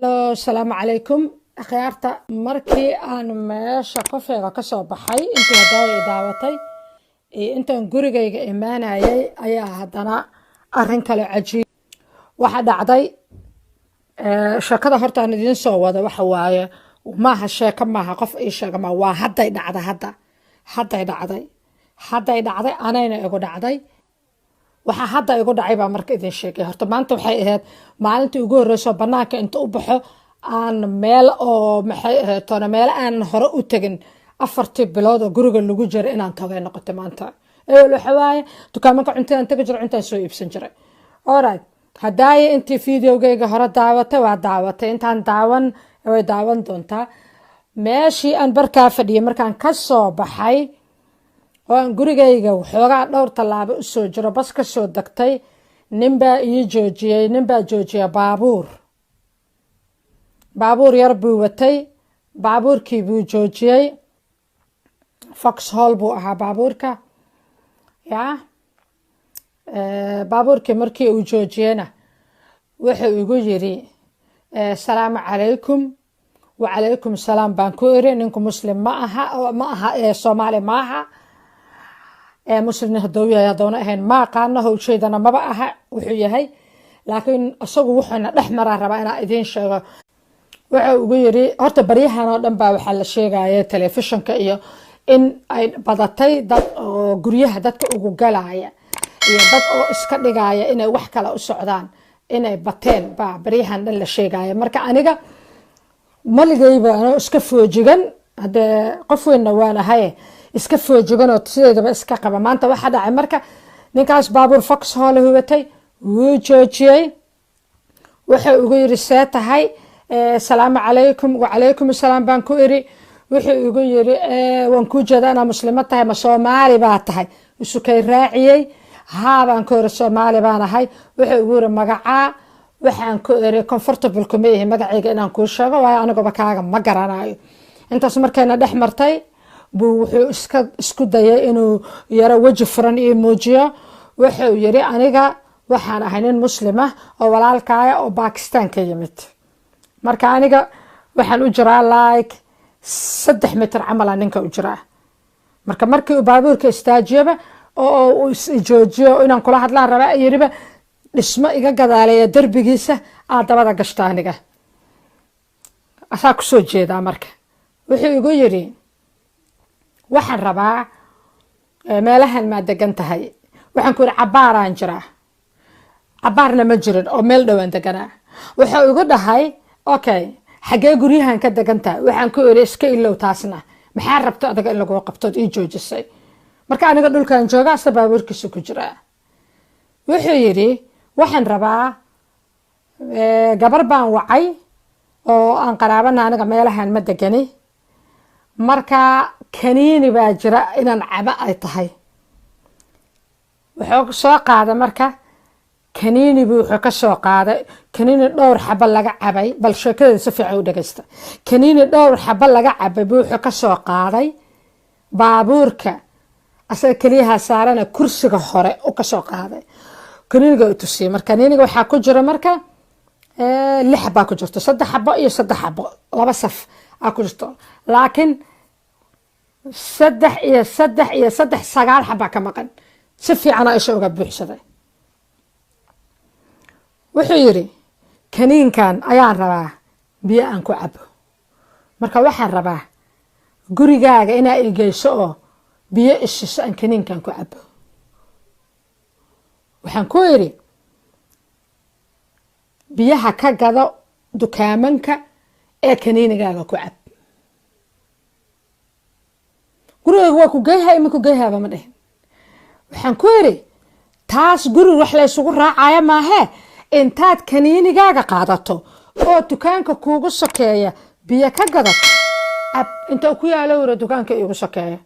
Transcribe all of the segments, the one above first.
Hello, السلام عليكم أخيارتا markii aan meesha kofeega ka soo baxay intii hadaayay daawatay intaan gurigayga imaanayay ayaa haddana arrin kale cajiib waxa dhacday sheekada horta aan idiin soo wada waxa waaye maaha sheeko maaha qof ii sheega ma waa hadday dhacday anayna igu dhacday waxa hadda igu dhacay baa marka idin sheegay horta maanta waxay ahayd maalintii ugu horreysay banaanka inta u baxo aan meel oo maxay ahayd toona meel aan hore u tagin 4 bilood oo guriga lagu jiro inaan tagay noqotay maanta waxa waaye dukaamada cuntada inta jiro cuntada soo iibsan jiray alright hadaay intii fiidiyoogayga hore daawatay intaan way daawan doontaa meeshii aan barkaa fadhiyay markaan ka soo baxay waan gurigayga waxoogaa dhowr tallaabo u soo jiro bas ka soo dagtay ninbaa joojiyay baabuur yar buu watay baabuurkii buu joojiyey Foxhall buu ahaa baabuurka baabuurkii markii uu joojiyena wuxuu igu yiri salaamu calaykum wa calaykum salaam baan ku iri ninku muslim ma aha Soomaali ma aha muslimna hadooyaya doona ahayn ma qaana hawsheedana maba aha wuxuu yahay laakiin asagu wuxuuna dhaxmara rabaa inaan idin sheego waxa ugu yiri horta baryahan oo dhan baa waxa la sheegay telefishinka iyo in ay badatay dad oo guryaha dadka ugu galaya iyo dad oo iska dhigaya inay wax kala u socdaan inay bateen baa baryahan dhan la sheegay marka aniga maligayba anoo iska foojigan hada qof weyn waanahay iska foojigan oo sideedaba iska qaba maanta waxa dhacay marka ninkaas baabuur Foxhall huwatay wuu joojiyay waxa ugu yiri seetahay salaamu calaykum wa calaykum salaam baan ku iri wuxuu ugu yiri waan ku jeedaa muslimad tahay ma Soomaali baa tahay isu kay raaciyay baan ku iri Soomaali baan ahay wuxuu ugu yiri magaca waxaan ku iri comfortable kuma yahay magacayga inaan ku sheego waayo aniga kaaga ma garanayo intaas markayna dhex martay buu wuxuu isku dayay inuu yara waji furan iyo muujiyo wuxuu yiri aniga waxaan ahay nin muslim ah oo walaalkaaga oo Pakistan ka yimid marka aniga waxaan u jiraa like 3 mitir camal ninka u jiraa markii uu baabuurka istaajiyaba oo uu joojiyo inaan kula hadlaan rabaa yiriba dhismo iga gadaaleeya darbigiisa dabada gashta aniga asaa ku soo jeedaa marka wuxuu igu yiri waxaan rabaa meelahan ma degan tahay waxaan ku iri cabaaraan jiraa cabaarna ma jirin oo meel dhawaan deganaa wuxuu igu dhahay okay xagee guryahan ka degan tahay waxaan ku iri iska ilow taasna maxaa rabto adiga in lagu qabto ii joojisay marka aniga dhulkan jooga sabaaburkiisu ku jira wuxuu yiri waxaan rabaa gabar baan wacay oo aan qaraabana aniga meelahan ma degani marka kaniini baa jira inaan caba ay tahay wuxuu soo qaaday marka kaniini buu ka soo qaaday kaniini dhowr xaba laga cabay bal sheekada si fiican u dhageysta kaniini dhowr xaba laga cabay buu ka soo qaaday baabuurka asaga kaliyaha saarana kursiga hore u ka soo qaaday kaniiniga uu tusiyay marka kaniiniga waxa ku jira marka 6 xaba ku jirto 3 xaba iyo 3 xaba laba saf ku jirto laakiin 3 iyo 9 xaba ka maqan si fiican ay uga buuxsaday wuxuu yiri kaniinkan ayaan rabaa biyo aan ku cabo marka waxaan rabaa gurigaaga inaa igeyso oo biyo ishiso aan kaniinkan ku cabo waxaan ku yiri biyaha ka gado dukaamanka ee kaniinigaaga ku cab guriga waa ku geeyahay ma ku geeyahay ma dhahin waxaan ku yiri taas guri wax la isugu raacaya maahe intaad kaniinigaaga qaadato oo dukaanka kuugu sokeeya biyo ka gadato inta ku yaalo wara dukaanka iigu sokeeya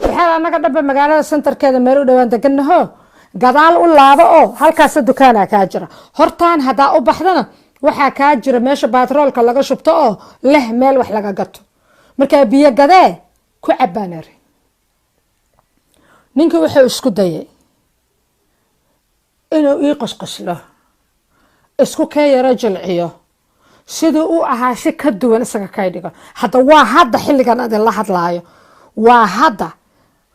waxa anaga dhaba magaalada centerkeeda meel u dhawaan deganaho gadaal u laabo oo halkaas dukaana ka jira hortaan hadaa u baxdana waxa ka jira meesha batroolka laga shubto oo leh meel wax laga gato marka biyo gadee ku cabaanar ninka wuxuu isku dayay inuu ii qosqoslo isku ka yara jilciyo sidii uu ahaa si ka duwan isaga kay dhigo hadda waa hadda xilligan adin la hadlaayo waa hadda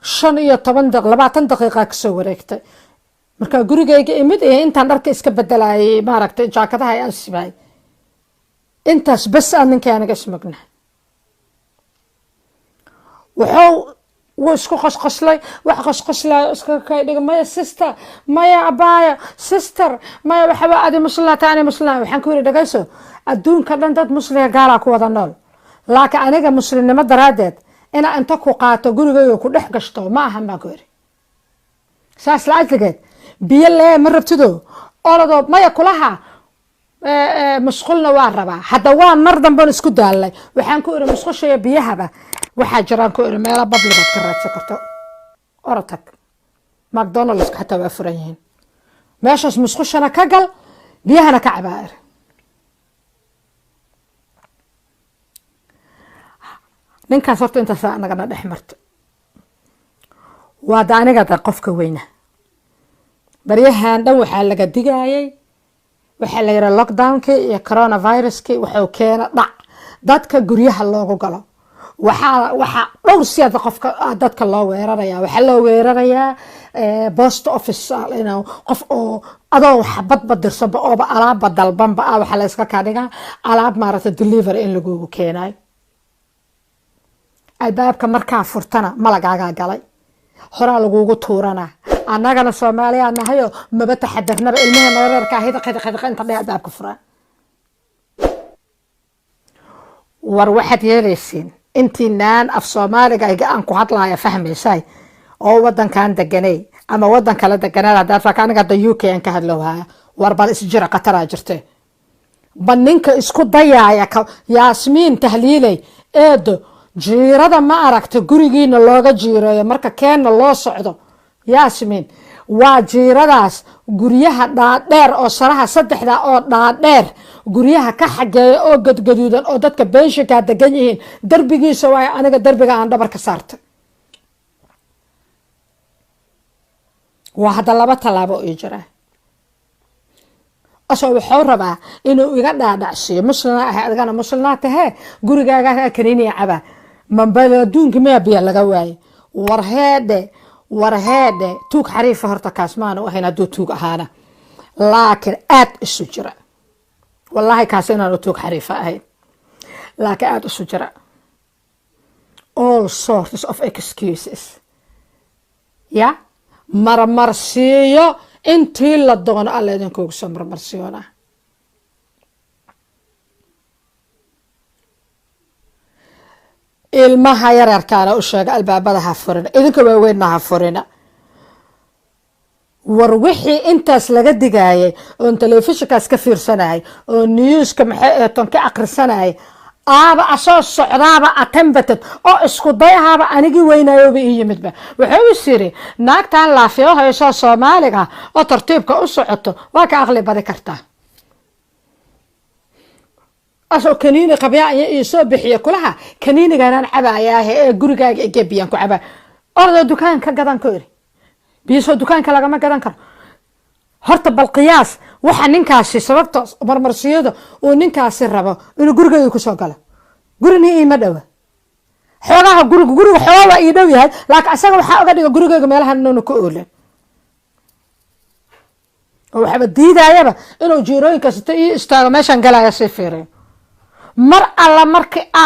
20 daqiiqa kasoo wareegtay marka gurigayga imid ee intaan dharka iska bedelayay maaragtay jaakadaha aan sibay intaas bas aan ninka anaga ismagna واسكو قصقصلي وقصقصلي اسكو كايدغ مايا سيستر مايا ابايا سيستر مايا وحبا ادي مسلا تاني مسلا waxaan ku yiri dhagayso adduunka dhan dad musliga gaala ku wada nool laakiin aniga muslimnimo daraadeed ina inta ku qaato gurigayga ku dhex gashto ma aha ma ku yiri saas la ajligeed biyo lee ma rabtido orado maya kulaha مسخلنا واربا حتى وان مر دنبان اسكو دالay waxaan ku iri musqusha biyahaba waxa jiraan ku iri meelo public ka raadsan karto orotag McDonald's xataa waa furan yihiin meeshaas musqushana ka gal biyahana ka cabaar ninkaas horta inta saa naga dhex marto waa daaniga qofka weyna baryahan dhan waxa laga digayay waxa la yiraahdo lockdown-ka iyo coronavirus-ka waxa keena dhac dadka guryaha loogu galo waxa dhowr siyada qofka dadka loo weeraraya waxa loo weeraraya post office inuu qof oo adoo xabad badirsan oo alaab dalban waxa la iska kaadhiga alaab maarata delivery in lagu keenay albaabka markaa furtana malagaaga galay hora lagu tuurana annagana Soomaaliya nahayo maba taxadarnaba ilmaha nareerka ahida qad inta albaabka furan war waxad yeelaysiin intii naan af Soomaaliga ay aan ku hadlaaya fahmaysay oo wadankan deganay ama wadan kala deganaa hada faakaaniga da UK aan ka hadlowaa war bal isjira qatar jirtay baninka isku dayaaya Yaasmiin tahliilay eedo jiirada ma aragta gurigiina looga jiireeyo marka keenna loo socdo Yaasmiin waa jiiradaas guryaha dhaadheer oo saraha saddexda oo dhaadheer guryaha ka xageeyo oo gadgaduudan oo dadka beenshiga degan yihiin darbigiisa waa aniga darbiga aan dhabar ka saartay waa hada laba talaabo oo jira asoo wuxuu rabaa inuu iga dhaadhacsiyo muslina ah adagana muslimaata he gurigaaga kaniini caba manbala adduunka ma biya laga waayay warheede tuug xariifa horta kaasmaan oo ahayna tuug ahaana laakiin aad isu jira wallahi kaasina tuug xariifa ahay laakiin aad isu jira all sorts of excuses ya marmarsiyo intii la doono alla idinku soo marmarsiyoona ilmaha yararkaana u sheega albaabada ha furin idinka way weynna ha furina war wixii intaas laga digaayay oo telefishinkaas ka fiirsanay oo newska maxay ton ka aqrisanay aaba asoo socdaaba atembated oo isku dayaaba anigi weynaayoba yimidba wuxuu isiri naagtan laafiyo hayso Soomaaliga oo tartiibka u socoto waa ka aqli badi kartaa asoo kaniini qabyaa iyo soo bixiyo kulaha kaniinigan cabaaya ee gurigaaga egebiyan ku caba ordo dukaan ka gadan ku iri biyo dukaanka laga ma gadan karo horta bal qiyaas waxa ninkaasi sababta marmarsiyada oo ninkaasi rabo inuu gurigaaga ku soo galo gurigii ima dhawa xoolaha guriga xoolaha ii dhaw yahay laakiin asaga waxa uga dhiga gurigaaga meelaha inuu ku oolan oo waxa diidayaba inuu jiirooyinka sita istaago meeshan galaya si fiirin mar alla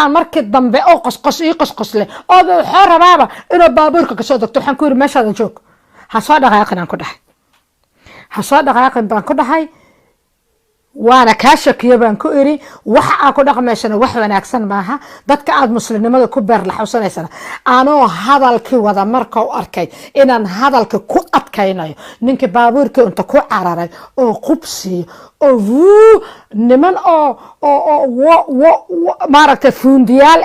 markii dambe oo qosqosle oo wuxuu rabaaba inuu baabuurka ka soo dagto waxaan ku yiri meeshaan joog ha soo dhaqaaqin baan ku dhahay وانا كاشكيه بان كو اري waxa aan ku dhaqmeeshana wax wanaagsan maaha dadka aad muslimnimada ku beer la xawsanaysan aanoo hadalkii wada marka u arkay inaan hadalka ku adkaynayo ninka baabuurka inta ku cararay oo qubsi oo niman oo maaragtay fundiyaal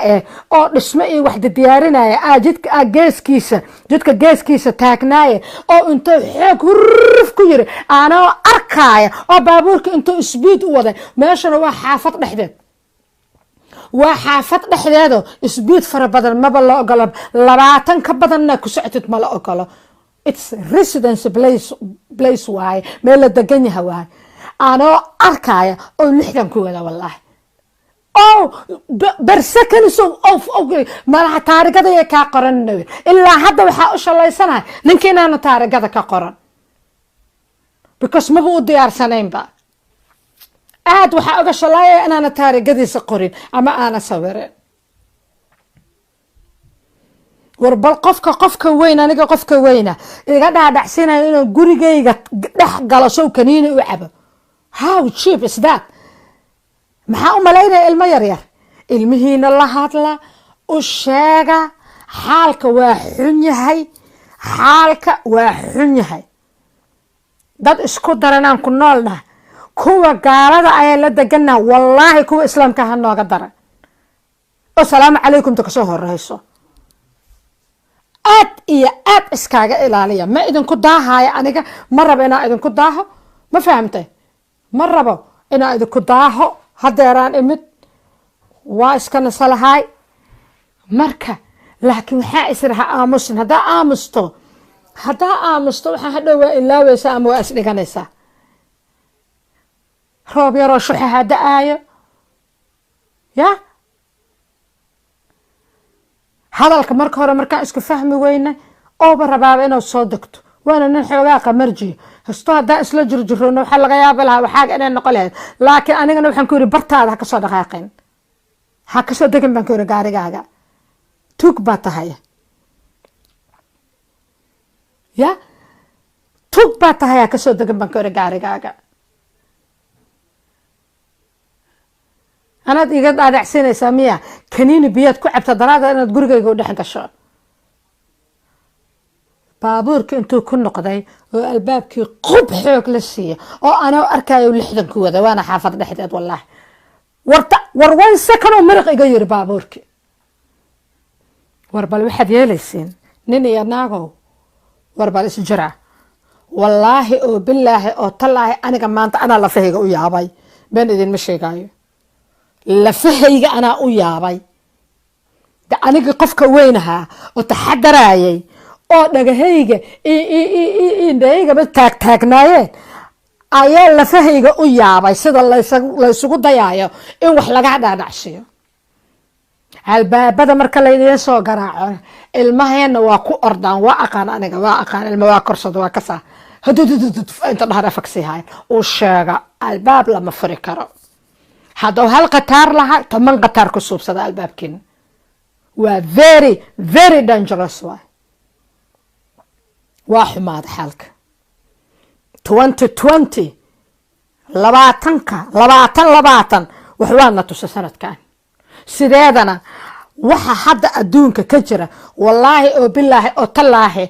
oo dhismo iyo wax diyaarinaya jidka geeskiisa taagnaaye oo inta xoog huruf ku yiri aanoo arkaya oo baabuurka inta isbiid u wada meeshana waa xaafad dhexdeeda isbiid fara badan maba la ogolo 20 ka badanna ku socotid ma la ogolo it's residence place waaye meel la degan yahay waaye aanoo arkaya oo 60 ku wada wallahi oo barsakan soo of malaha taarigada ay ka qoran ilaa hadda waxa u shalaysanahay ninkiina taarigada ka qoran because ma uu diyaarsanaynba aad waxa uga shalaaya inaana taarigadiisa qorin ama aana sawirin warbal qofka weyn aniga qofka weyna iga dhaadhacsinay inuu gurigeyga dhex galo soo kaniini u cabo how cheap is that maxaa u malaynaya ilmo yaryar ilmihiina la hadla u sheega xaalka waa xun yahay dad isku daranaan ku noolna kuwa gaalada ayaa la degana wallahi kuwa islaamka ha nooga daran assalaamu calaykum ta kasoo horeyso aad iyo aad iskaaga ilaaliya ma idinku daahaya aniga ma rabo inaan idinku daaho ma fahamtay ma rabo inaan idinku daaho hadeeraan imid waa iska nasalahay marka laakiin waxaa israha aamusin haddaa aamusto waxaa hadhow waa ilaaweysa ama waa isdhiganaysaa roob yaroo shuxaha da-aayo ya hadalka marka hore markaan isku fahmi weyna ooba rabaaba inaad soo degto waana nin xoogaa qamarjiyo hasto haddaan isla jirjirono waxaa laga yaaba lahaa waxaaga inay noqon lahayd laakiin anigana waxaan ku yidhi bartaada ha kasoo dhaqaaqin ha kasoo degin baan ku yidhi gaarigaaga tuug baa tahay ya tuug baa tahay ha kasoo degin baan ku yidhi gaarigaaga anaad iga dhaadhacsinaysaa miya kaniini biyaad ku cabta daraada inaad gurigayga u dhex gasho baabuurka intuu ku noqday oo albaabkii qub xoog la siiya oo anoo arkayo 60 ku wada waana xaafad dhexdeed wallahi war one second oo maraq iga yiri baabuurkii war bal waxaad yeelaysiin nin iyo naagow war bal is jira wallahi oo billaahi oo tallaahi aniga maanta ana la fahayga u yaabay been idin ma sheegayo la fahayga ana u yaabay da aniga qofka weynaha oo taxadarayay oo dhagahayga indhayga ba taagnaayeen ayaa la fahayga u yaabay sida la isugu dayaayo in wax laga dhaadhacshiyo albaabada marka la idin soo garaaco ilmaheena waa ku ordaan waa aqaan aniga waa aqaan ilma waa korsado waa kasa hadud inta dhahar faksi haay oo sheega albaab lama furi karo hadoo hal qataar laha taman qataar ku suubsada albaabkin waa very dangerous waa xumaad xalka 2020 labaatan wax waana tusa sanadkan sideedana waxa hadda adduunka ka jira wallahi oo billaahi oo tallaahi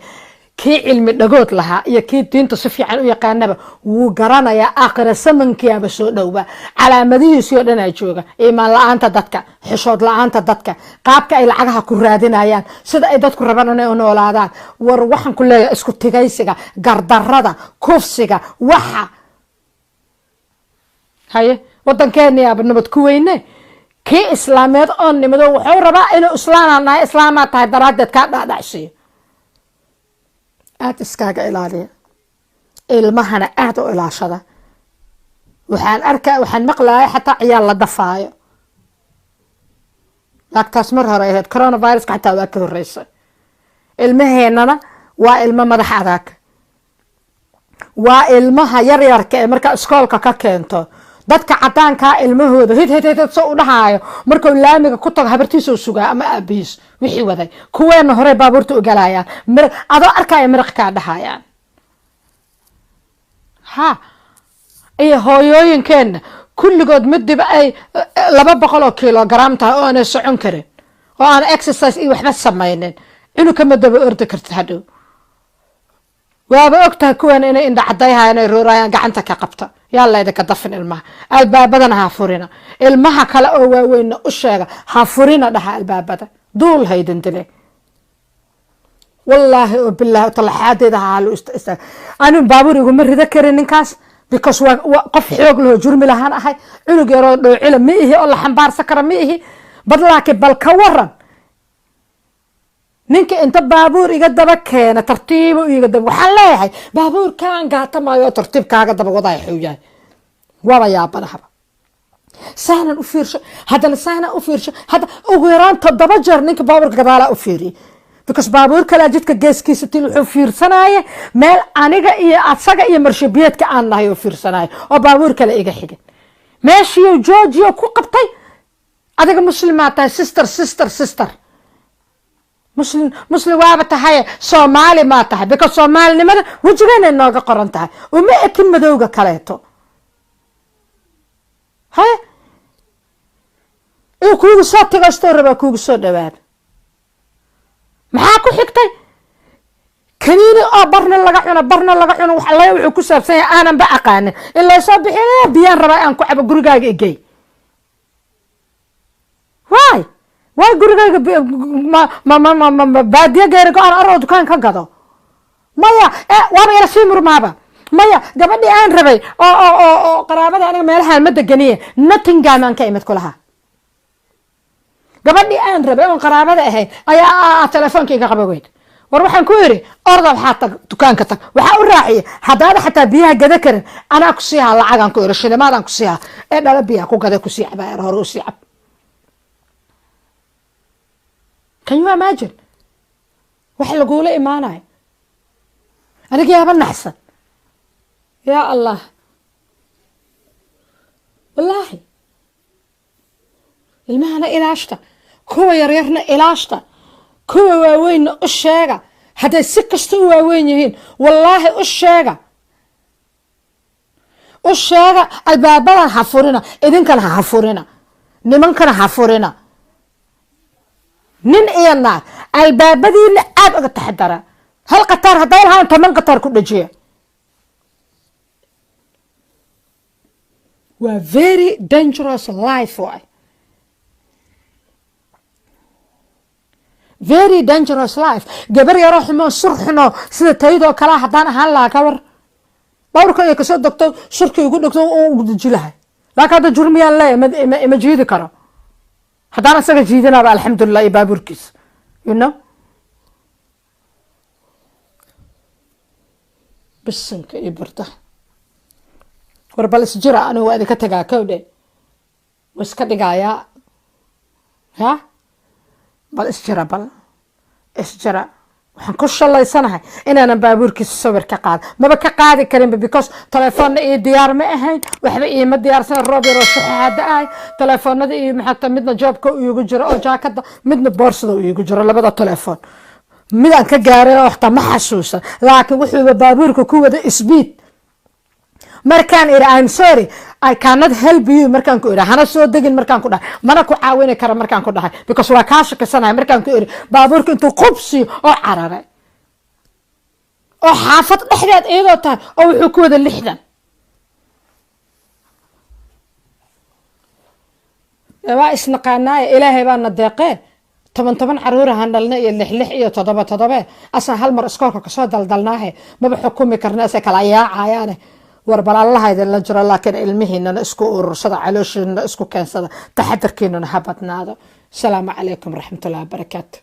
kii cilmi dhagood lahaa iyo kii diinta si fiican u yaqaanaba wuu garanayaa aakhira samankiiba soo dhowba calaamadihiisii oo dhan ay jooga iimaan la'aanta dadka xishood la'aanta dadka qaabka ay lacagaha ku raadinayaan sida ay dadku rabaan inay u noolaadaan war waxaan ku leeyahay isku tigaysiga gardarrada kufsiga waxa haye wadankeena aba nabad ku weyne kii islaameed oo nimado wuxuu rabaa inuu islaama tahay daraadeed ka dhaadhacsiyo aad iskaaga ilaaliya ilmahana aad u ilaashada waxaan maqlaaya xataa ciyaal la dafaayo laagtaas mar hore ahayd coronavirus xataa waa ka horeysay ilmaheenana waa ilmo madax adag waa ilmaha yaryarka ee marka iskoolka ka keento dadka cadaanka ilmahooda hid soo u dhahaayo markuu laamiga ku tago habartiisa sugaa ama aabiis wixii waday kuweena hore baabuurta u galayaan adoo arkaya miraq ka dhahayaan ha iyo hooyooyinkeena kulligood midiba ay 200 kilogram tahay oo aan socon karin oo aan exercise iyo waxba samaynin inuu kama daba ordi karto hadhow waaba ogtahay kuwan inay indha cadayhaan ay roorayaan gacanta ka qabta yalla idinka dafin ilmaha albaabadana ha furina ilmaha kale oo waaweyn u sheega ha furina dhaha albaabada duul haydan dile wallahi oo billahi talaxadeeda ha lu istaag anu baabuur igu marida karin ninkaas because qof xoog loo jurmi lahaan ahay cunug yar oo dhoocila ma ihi oo la xambaarsan kara ma ihi badlaaki bal ka waran ninka inta baabuur iga daba keena tartiib iga daba waxaan leeyahay baabuur kaan gaatamayo tartiib kaaga daba waday xooyay waba yaabanaha saanan u fiirsho haddana saanan u fiirsho hadda ugu yaraan 7 jeer ninka baabuurka gadaalaa u fiiriyey because baabuur kale jidka geeskiisa til wuxuu fiirsanaaye meel aniga iyo asaga iyo marshabiyeedka aan nahay oo fiirsanaaye oo baabuur kale iga xigin meeshii Georgia ku qabtay adiga muslimaad tahay sister muslim waaba tahay Soomaali ma tahay because Soomaalinimada wajigeena nooga qoran tahay uma ekin madowga kaleeto hay kuugu soo tagasto raba kuugu soo dhawaad maxaa ku xigtay kaniini oo barna laga cuno wax la wuxuu ku saabsan yahay aanan ba aqaan ilaa soo bixin biyaan raba aan ku cabo gurigaaga igay waay gurigaaga ma baadiya gaariga aan aro dukaan ka gado maya waaba yara sii murmaaba maya gabadhii aan rabay oo qaraabada aniga meelaha ma deganiye Nottingham aan ka imid kulaha gabadhii aan rabay oo qaraabada ahay ayaa telefoonkiga qabaweyd war waxaan ku yiri orda waxa tag dukaanka tag waxa u raaciye hadaada xataa biyaha gada karin ana ku siiha lacagan ku yiri shilimaadaan ku siiha ee dhala biyaha ku gada ku sii cabaa hore u sii cab can you imagine wax lagu la iimaanay aniga yaaba naxsan ya allah wallahi ilmaana ilaashta kuwa yaryarna ilaashta kuwa waaweyn u sheega haday si kasta u waaweyn yihiin wallahi u sheega albaabada ha furina idinkana ha furina nimankana ha furina nin iyo naag albaabadiina aad uga taxadara hal qatar haday lahaan 10 qatar ku dhajiya waa very dangerous life way very dangerous life gabar yaro xumo surxno sida taydo kala hadaan ahaan la kawar bawrka ay ka soo dogto surkii ugu dhigto oo ugu jilahay laakiin jurmiyaan la ma jiidi karo hadaan asaga jiidana alxamdulillah baaburkiis you know bisanka ibarta war bal isjira anu waa idinka tagaa kowde waska dhigaya ha bal isjira waxaan ku shalaysanahay inaan baabuurkiisa sawir ka qaado maba ka qaadi karin because telefoon iyo diyaar ma ahayn waxba ma diyaarsan roob yar oo saxaada ay telefoonada iyo maxaa midna joobka ugu jiro oo jaakada midna boorsada ugu jiro labada telefoon mid aan ka gaaray oo xataa ma xasuusan laakiin wuxuu baabuurka ku wada speed markaan ira I'm sorry I cannot help you markaan ku ira hana soo degin markaan ku dhahay mana ku caawin kara markaan ku dhahay because waa ka shaqeysanahay markaan ku ira baabuurka intuu qubsi oo cararay oo xaafad dhexdeed iyadoo tahay oo wuxuu ku wada 60 waa isnaqaanaa ilaahay baa na deeqay 10 caruur aan dhalnay iyo 6 iyo 7 asa hal mar iskoolka ka soo daldalnaahay maba xukumi karnaa se kala yaacayaane warbal Allah idin la jiro laakiin ilmihiina isku urursada calooshiina isku keensada taxadarkiina ha badnaado. Salaamu calaykum raxmatullaahi wa barakaatuh.